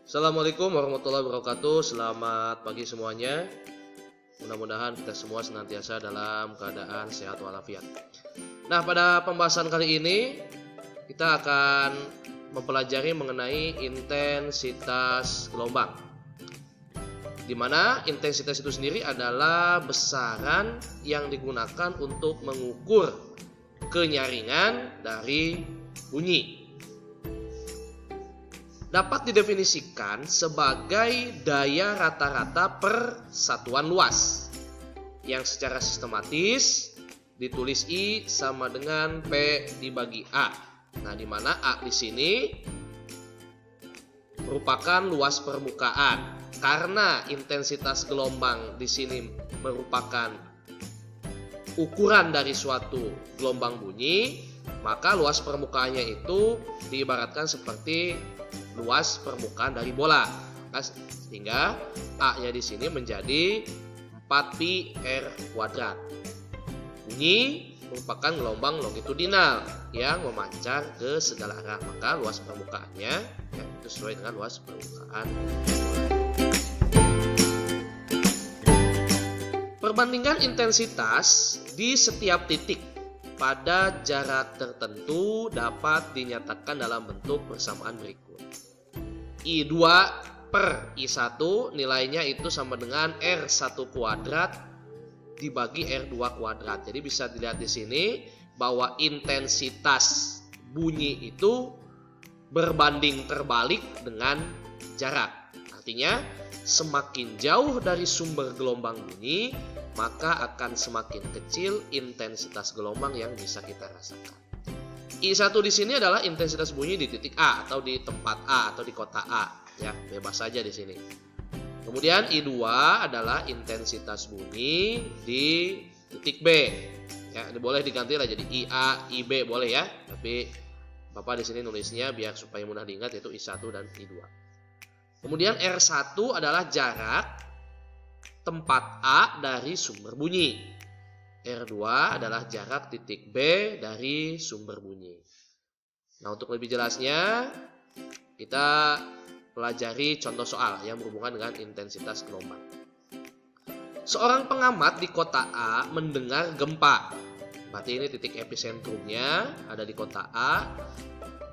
Assalamualaikum warahmatullahi wabarakatuh. Selamat pagi semuanya. Mudah-mudahan kita semua senantiasa dalam keadaan sehat walafiat. Nah, pada pembahasan kali ini kita akan mempelajari mengenai intensitas gelombang. Di mana intensitas itu sendiri adalah besaran yang digunakan untuk mengukur kenyaringan dari bunyi. Dapat didefinisikan sebagai daya rata-rata per satuan luas yang secara sistematis ditulis I sama dengan P dibagi A. Nah, di mana A di sini merupakan luas permukaan. Karena intensitas gelombang di sini merupakan ukuran dari suatu gelombang bunyi, maka luas permukaannya itu diibaratkan seperti luas permukaan dari bola. Sehingga A-nya di sini menjadi 4pi R kuadrat. Bunyi merupakan gelombang longitudinal yang memancar ke segala arah, maka luas permukaannya itu sesuai dengan luas permukaan. Perbandingan intensitas di setiap titik pada jarak tertentu dapat dinyatakan dalam bentuk persamaan berikut. I2 per I1 nilainya itu sama dengan R1 kuadrat dibagi R2 kuadrat. Jadi bisa dilihat di sini bahwa intensitas bunyi itu berbanding terbalik dengan jarak. Artinya semakin jauh dari sumber gelombang bunyi, maka akan semakin kecil intensitas gelombang yang bisa kita rasakan. I1 di sini adalah intensitas bunyi di titik A atau di tempat A atau di kota A, ya, bebas saja di sini. Kemudian I2 adalah intensitas bunyi di titik B. Ya, ini boleh diganti lah jadi IA, IB boleh ya, tapi Bapak di sini nulisnya biar supaya mudah diingat yaitu I1 dan I2. Kemudian R1 adalah jarak tempat A dari sumber bunyi. R2 adalah jarak titik B dari sumber bunyi. Nah, untuk lebih jelasnya kita pelajari contoh soal yang berhubungan dengan intensitas gelombang. Seorang pengamat di kota A mendengar gempa. Berarti ini titik episentrumnya ada di kota A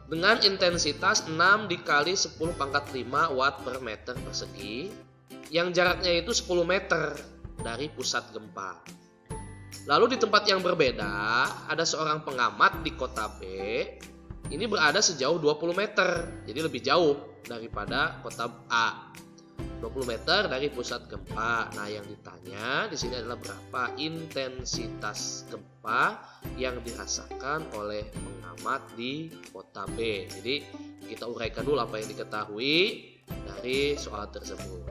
dengan intensitas 6 dikali 10 pangkat 5 watt per meter persegi yang jaraknya itu 10 meter dari pusat gempa. Lalu di tempat yang berbeda ada seorang pengamat di kota B, ini berada sejauh 20 meter, jadi lebih jauh daripada kota A. 20 meter dari pusat gempa. Nah, yang ditanya di sini adalah berapa intensitas gempa yang dirasakan oleh pengamat di kota B. Jadi kita uraikan dulu apa yang diketahui dari soal tersebut.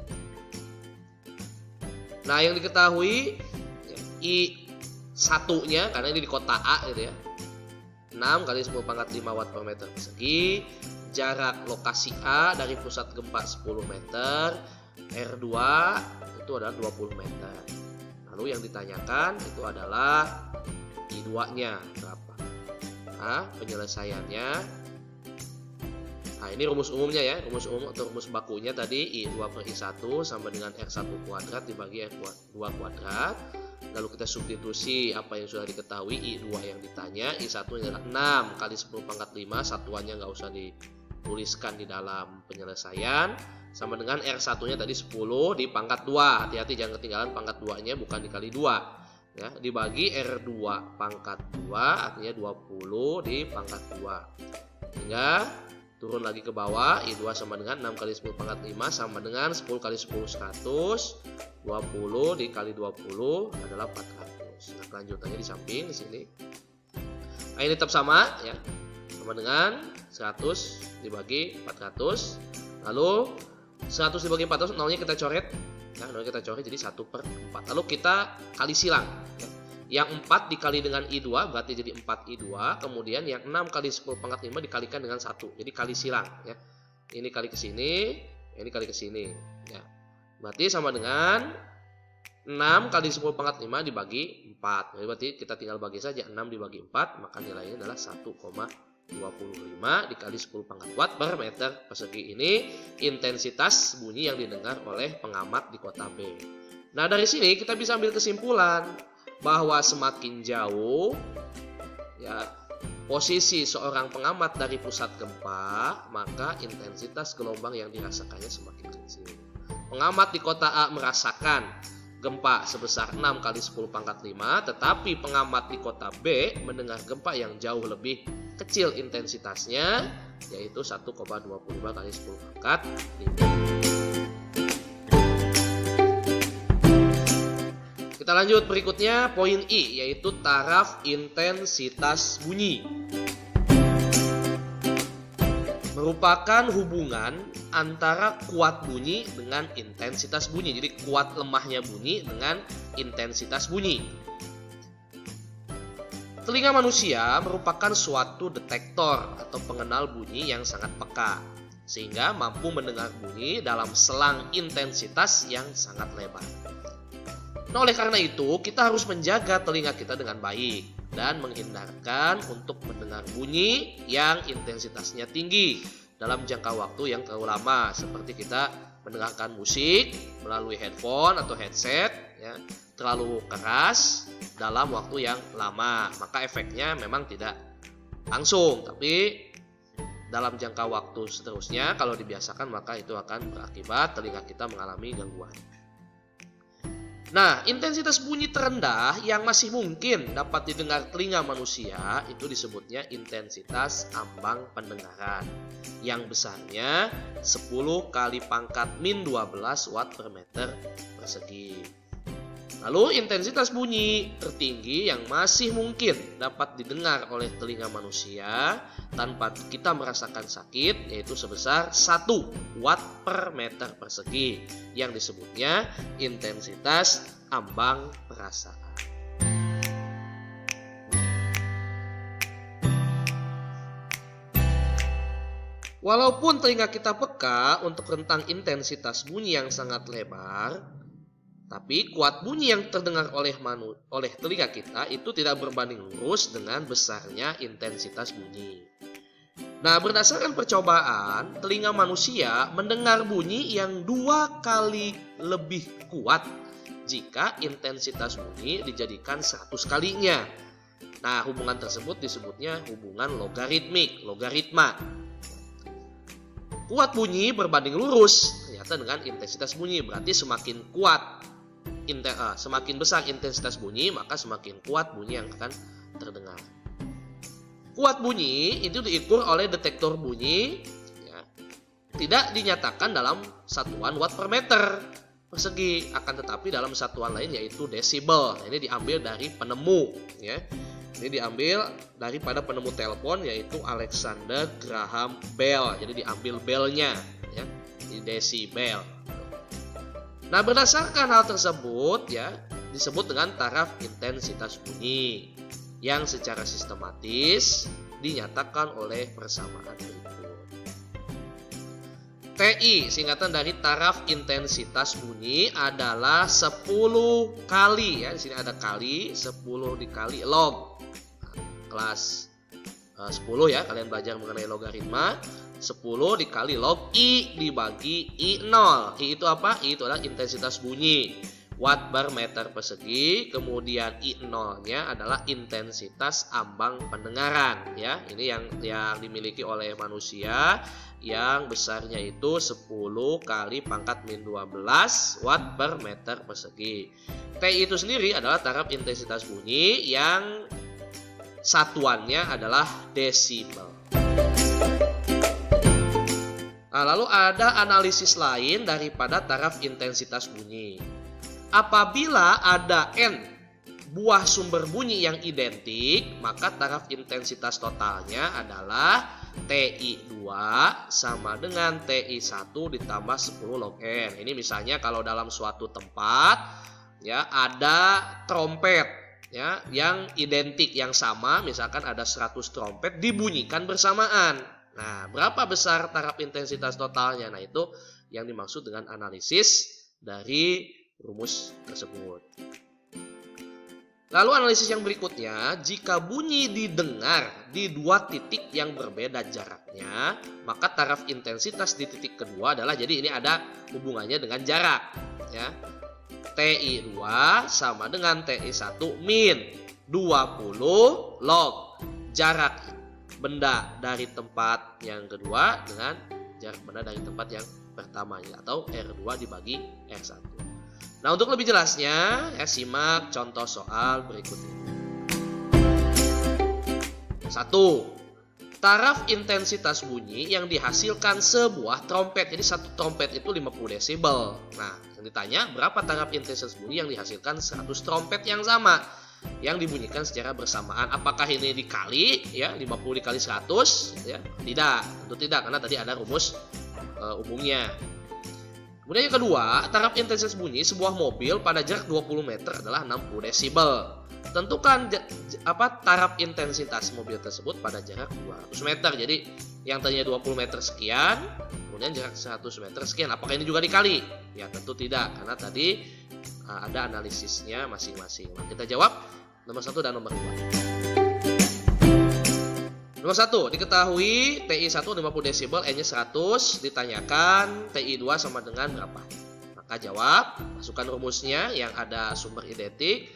Nah, yang diketahui I1-nya karena ini di kota A gitu ya. 6 kali 10 pangkat 5 watt per meter persegi. Jarak lokasi A dari pusat gempa 10 meter. R2 itu adalah 20 meter. Lalu yang ditanyakan itu adalah I2-nya berapa. Nah, penyelesaiannya. Nah, ini rumus umumnya ya. Rumus umum atau rumus bakunya tadi I2 per I1 sama dengan R1 kuadrat dibagi R2 kuadrat. Lalu kita substitusi apa yang sudah diketahui I2 yang ditanya. I1 adalah 6 kali 10 pangkat 5. Satuannya nggak usah dituliskan di dalam penyelesaian. Sama dengan R1-nya tadi 10 di pangkat 2. Hati-hati jangan ketinggalan pangkat 2-nya bukan dikali 2. Ya, dibagi R2 pangkat 2 artinya 20 di pangkat 2. Hingga turun lagi ke bawah. I2 sama dengan 6 kali 10 pangkat 5 sama dengan 10 kali 10 100. 20 dikali 20 adalah 400. Nah, kelanjutannya di samping di sini. Nah, ini tetap sama ya. Sama dengan 100 dibagi 400. Lalu 100 dibagi 400 nolnya kita coret. Nah, nolnya kita coret jadi 1 per 4. Lalu kita kali silang ya. Yang 4 dikali dengan I2 berarti jadi 4I2. Kemudian yang 6 kali 10 pangkat 5 dikalikan dengan 1. Jadi kali silang ya. Ini kali ke sini, ini kali ke sini ya. Berarti sama dengan 6 kali 10 pangkat 5 dibagi 4. Jadi berarti kita tinggal bagi saja 6 dibagi 4, maka nilainya adalah 1,4. 25 dikali 10 pangkat watt per meter persegi. Ini intensitas bunyi yang didengar oleh pengamat di kota B. Nah, dari sini kita bisa ambil kesimpulan bahwa semakin jauh ya posisi seorang pengamat dari pusat gempa, maka intensitas gelombang yang dirasakannya semakin kecil. Pengamat di kota A merasakan gempa sebesar 6 kali 10 pangkat 5, tetapi pengamat di kota B mendengar gempa yang jauh lebih kecil intensitasnya, yaitu 1,25 kali 10 pangkat 5. Kita lanjut berikutnya, poin I, yaitu taraf intensitas bunyi. Merupakan hubungan antara kuat bunyi dengan intensitas bunyi. Jadi kuat lemahnya bunyi dengan intensitas bunyi. Telinga manusia merupakan suatu detektor atau pengenal bunyi yang sangat peka, sehingga mampu mendengar bunyi dalam selang intensitas yang sangat lebar. Nah, oleh karena itu, kita harus menjaga telinga kita dengan baik dan menghindarkan untuk mendengar bunyi yang intensitasnya tinggi dalam jangka waktu yang terlalu lama, seperti kita mendengarkan musik melalui headphone atau headset ya, terlalu keras dalam waktu yang lama, maka efeknya memang tidak langsung, tapi dalam jangka waktu seterusnya kalau dibiasakan maka itu akan berakibat telinga kita mengalami gangguan. Nah, intensitas bunyi terendah yang masih mungkin dapat didengar telinga manusia itu disebutnya intensitas ambang pendengaran, yang besarnya 10 kali pangkat min 12 watt per meter persegi. Lalu intensitas bunyi tertinggi yang masih mungkin dapat didengar oleh telinga manusia tanpa kita merasakan sakit, yaitu sebesar 1 watt per meter persegi, yang disebutnya intensitas ambang perasaan. Walaupun telinga kita peka untuk rentang intensitas bunyi yang sangat lebar, tapi kuat bunyi yang terdengar oleh telinga kita itu tidak berbanding lurus dengan besarnya intensitas bunyi. Nah, berdasarkan percobaan, telinga manusia mendengar bunyi yang 2 kali lebih kuat jika intensitas bunyi dijadikan 100 kalinya. Nah, hubungan tersebut disebutnya hubungan logaritma. Kuat bunyi berbanding lurus ternyata dengan intensitas bunyi, berarti semakin kuat semakin besar intensitas bunyi, maka semakin kuat bunyi yang akan terdengar. Kuat bunyi itu diukur oleh detektor bunyi ya, tidak dinyatakan dalam satuan watt per meter persegi, akan tetapi dalam satuan lain yaitu desibel. Nah, ini diambil dari penemu ya. Ini diambil daripada penemu telepon yaitu Alexander Graham Bell. Jadi diambil belnya ya, di desibel. Nah, berdasarkan hal tersebut ya disebut dengan taraf intensitas bunyi yang secara sistematis dinyatakan oleh persamaan berikut. TI, singkatan dari taraf intensitas bunyi, adalah 10 kali ya. Di sini ada kali, 10 dikali log. Kelas 10 ya, kalian belajar mengenai logaritma. 10 dikali log I dibagi I0. I itu apa? I itu adalah intensitas bunyi, watt per meter persegi. Kemudian I0-nya adalah intensitas ambang pendengaran ya. Ini yang dimiliki oleh manusia, yang besarnya itu 10 kali pangkat min 12 watt per meter persegi. T itu sendiri adalah taraf intensitas bunyi yang satuannya adalah desibel. Nah, lalu ada analisis lain daripada taraf intensitas bunyi. Apabila ada N buah sumber bunyi yang identik, maka taraf intensitas totalnya adalah TI2 sama dengan TI1 ditambah 10 log N. Ini misalnya kalau dalam suatu tempat ya ada trompet ya yang identik, yang sama, misalkan ada 100 trompet dibunyikan bersamaan. Nah, berapa besar taraf intensitas totalnya? Nah, itu yang dimaksud dengan analisis dari rumus tersebut. Lalu analisis yang berikutnya, jika bunyi didengar di dua titik yang berbeda jaraknya, maka taraf intensitas di titik kedua adalah, jadi ini ada hubungannya dengan jarak, ya. TI2 sama dengan TI1 min 20 log jarak benda dari tempat yang kedua dengan jarak benda dari tempat yang pertama, atau R2 dibagi R1. Nah, untuk lebih jelasnya, simak contoh soal berikut ini. 1. Taraf intensitas bunyi yang dihasilkan sebuah trompet. Jadi satu trompet itu 50 desibel. Nah, yang ditanya berapa taraf intensitas bunyi yang dihasilkan 100 trompet yang sama yang dibunyikan secara bersamaan. Apakah ini dikali, ya, 50 dikali 100, ya? Tidak, tentu tidak, karena tadi ada rumus umumnya. Kemudian yang kedua, taraf intensitas bunyi sebuah mobil pada jarak 20 meter adalah 60 desibel. Tentukan taraf intensitas mobil tersebut pada jarak 200 meter. Jadi yang tadinya 20 meter sekian, kemudian jarak 100 meter sekian. Apakah ini juga dikali? Ya, tentu tidak, karena tadi ada analisisnya masing-masing. Nah, kita jawab nomor 1 dan nomor 2. Nomor 1, diketahui TI1 50 desibel, N-nya 100, ditanyakan TI2 sama dengan berapa? Maka jawab, masukkan rumusnya yang ada sumber identik.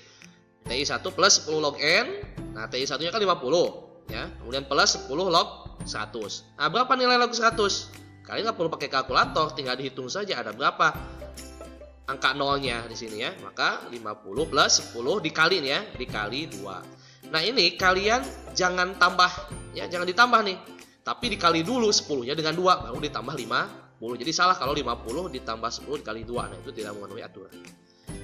TI1 plus 10 log N, nah TI1-nya kan 50, ya. Kemudian plus 10 log 100. Nah, berapa nilai log 100? Kalian nggak perlu pakai kalkulator, tinggal dihitung saja ada berapa angka nolnya di sini, ya. Maka 50 plus 10 dikali, ya, dikali 2. Nah, ini kalian jangan tambah, ya, jangan ditambah nih. Tapi dikali dulu 10-nya dengan 2, baru ditambah 50. Jadi salah kalau 50 ditambah 10 dikali 2. Nah, itu tidak memenuhi aturan.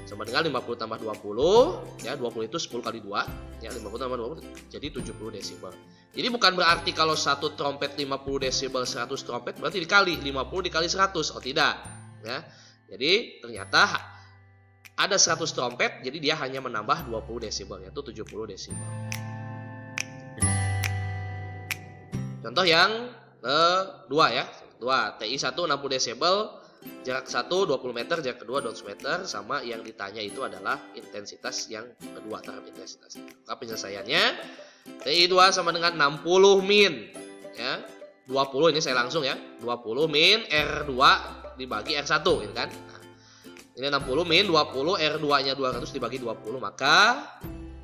Sama dengan 50 tambah 20, ya, 20 itu 10 kali 2, ya, 50 tambah 20 jadi 70 desibel. Jadi bukan berarti kalau satu trompet 50 desibel 100 trompet berarti dikali 50 dikali 100. Oh, tidak, ya. Jadi ternyata ada 100 trompet, jadi dia hanya menambah 20 desibel, yaitu 70 desibel. Contoh yang kedua, ya. Kedua, TI1 60 desibel, jarak 1 20 meter, jarak kedua 200 meter, sama yang ditanya itu adalah intensitas yang kedua, taraf intensitas. Maka penyelesaiannya TI2 sama dengan 60 min, ya. 20 ini saya langsung, ya. 20 min R2 dibagi R1, gitu kan. Ini 60 min 20, R2-nya 200 dibagi 20, maka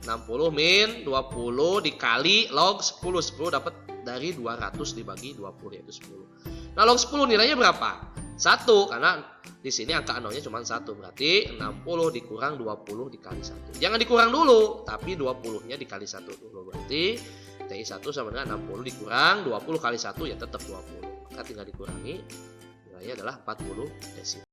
60 min 20 dikali log 10. 10 dapat dari 200 dibagi 20, yaitu 10. Nah, log 10 nilainya berapa? 1, karena di sini angka nolnya cuma 1. Berarti 60 dikurang 20 dikali 1. Jangan dikurang dulu, tapi 20-nya dikali 1 dulu. Berarti TI1 sama dengan 60 dikurang 20 kali 1, ya tetap 20. Maka tinggal dikurangi, nilainya adalah 40 desibel.